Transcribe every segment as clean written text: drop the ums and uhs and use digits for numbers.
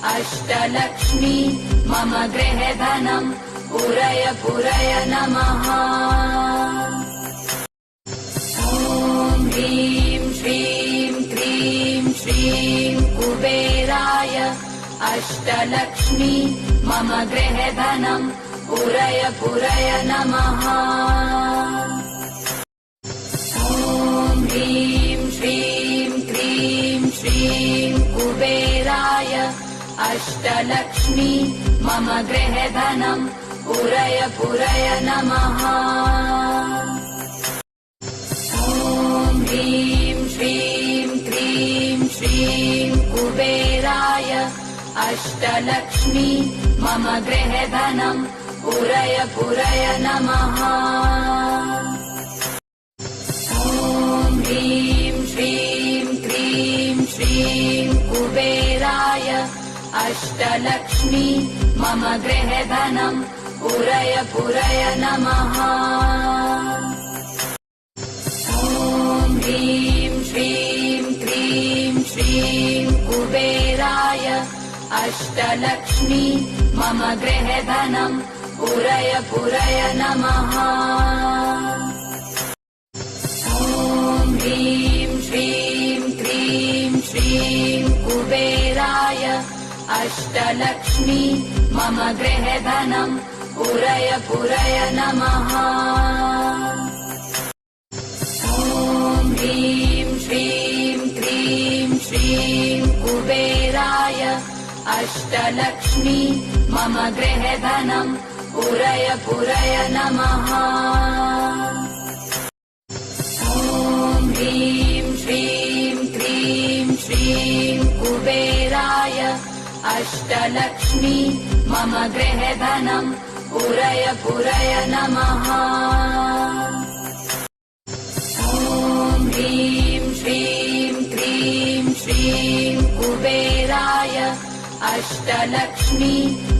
अष्टलक्ष्मी मम गृहे धनम् पूरय पूरय नमः। ॐ ह्रीं श्रीं क्रीं श्रीं कुबेराय अष्टलक्ष्मी मम गृहे धनम् पूरय पूरय नमः। ॐ ह्रीं श्रीं क्रीं श्रीं कुबेराय अष्टलक्ष्मी मम गृहे धनम् पूरय पूरय नमः। ॐ ह्रीं श्रीं क्रीं श्रीं कुबेराय अष्टलक्ष्मी मम गृहे धनम् पूरय पूरय नमः। ॐ ह्रीं श्रीं क्रीं श्रीं कुबेराय अष्टलक्ष्मी मम गृहे धनम् पूरय पूरय नमः। ॐ ह्रीं श्रीं क्रीं श्रीं कुबेराय अष्टलक्ष्मी मम गृहे धनम् पूरय पूरय नमः। ॐ ह्रीं श्रीं क्रीं श्रीं कुबेराय अष्टलक्ष्मी मम गृहे धनम् पूरय पूरय नमः। ॐ ह्रीं श्रीं क्रीं श्रीं कुबेराय अष्टलक्ष्मी मम गृहे धनम् पूरय पूरय नमः। ॐ ह्रीं श्रीं क्रीं श्रीं कुबेराय अष्टलक्ष्मी मम गृहे धनम् पूरय पूरय नमः। ॐ ह्रीं श्रीं क्रीं श्रीं कुबेराय अष्टलक्ष्मी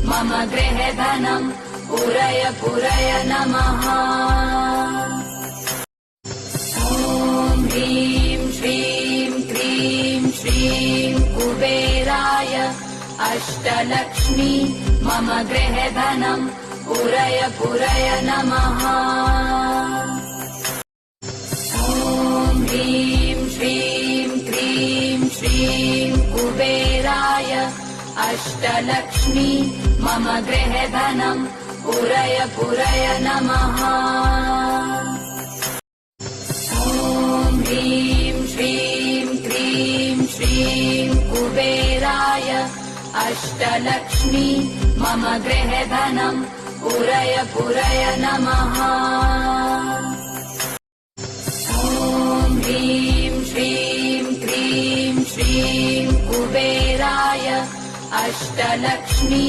मम गृहे धनम् पूरय पूरय नमः। ॐ ह्रीं श्रीं क्रीं श्रीं कुबेराय अष्टलक्ष्मी मम गृहे धनम् पूरय पूरय नमः। ॐ ह्रीं श्रीं क्रीं श्रीं कुबेराय अष्टलक्ष्मी मम गृहे धनम् पूरय पूरय नमः। ॐ ह्रीं श्रीं क्रीं श्रीं कुबेराय अष्टलक्ष्मी मम गृहे धनम् पूरय पूरय नमः। ॐ ह्रीं श्रीं क्रीं श्रीं कुबेराय अष्टलक्ष्मी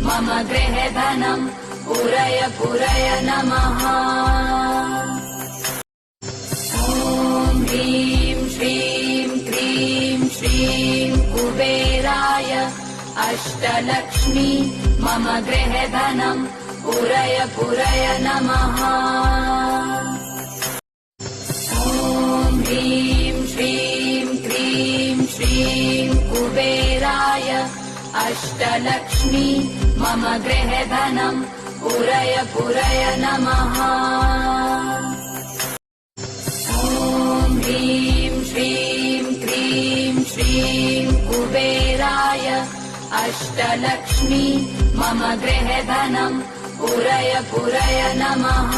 मम गृहे धनम् पूरय पूरय नमः। ॐ ह्रीं श्रीं क्रीं श्रीं कुबेराय अष्टलक्ष्मी मम गृहे धनम् पूरय पूरय नमः। ॐ ह्रीं श्रीं क्रीं श्रीं कुबेराय अष्टलक्ष्मी मम गृहे धनम् पूरय पूरय नमः। ॐ ह्रीं श्रीं क्रीं श्रीं कुबेराय अष्टलक्ष्मी मम गृहे धनम् पूरय पूरय नमः।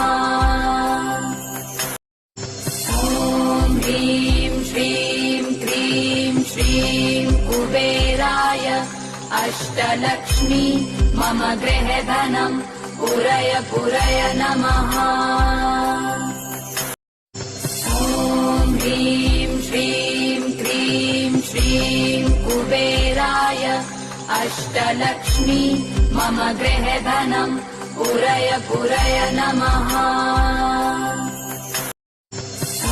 ॐ ह्रीं श्रीं क्रीं श्रीं कुबेराय अष्टलक्ष्मी मम गृहे धनम् पूरय पूरय नमः। ॐ ह्रीं श्रीं क्रीं श्रीं कुबेराय अष्टलक्ष्मी मम गृहे धनम् पूरय पूरय नमः।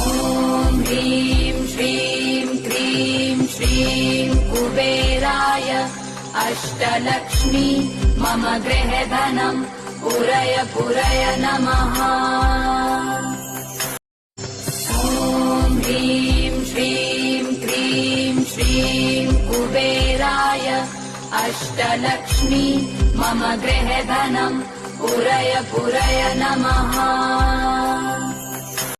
ॐ ह्रीं श्रीं क्रीं श्रीं कुबेराय अष्टलक्ष्मी मम गृहे धनम् पूरय पूरय नमः। ॐ ह्रीं श्रीं क्रीं श्रीं कुबेराय अष्टलक्ष्मी मम गृहे धनम् पुरय पुरय नमः।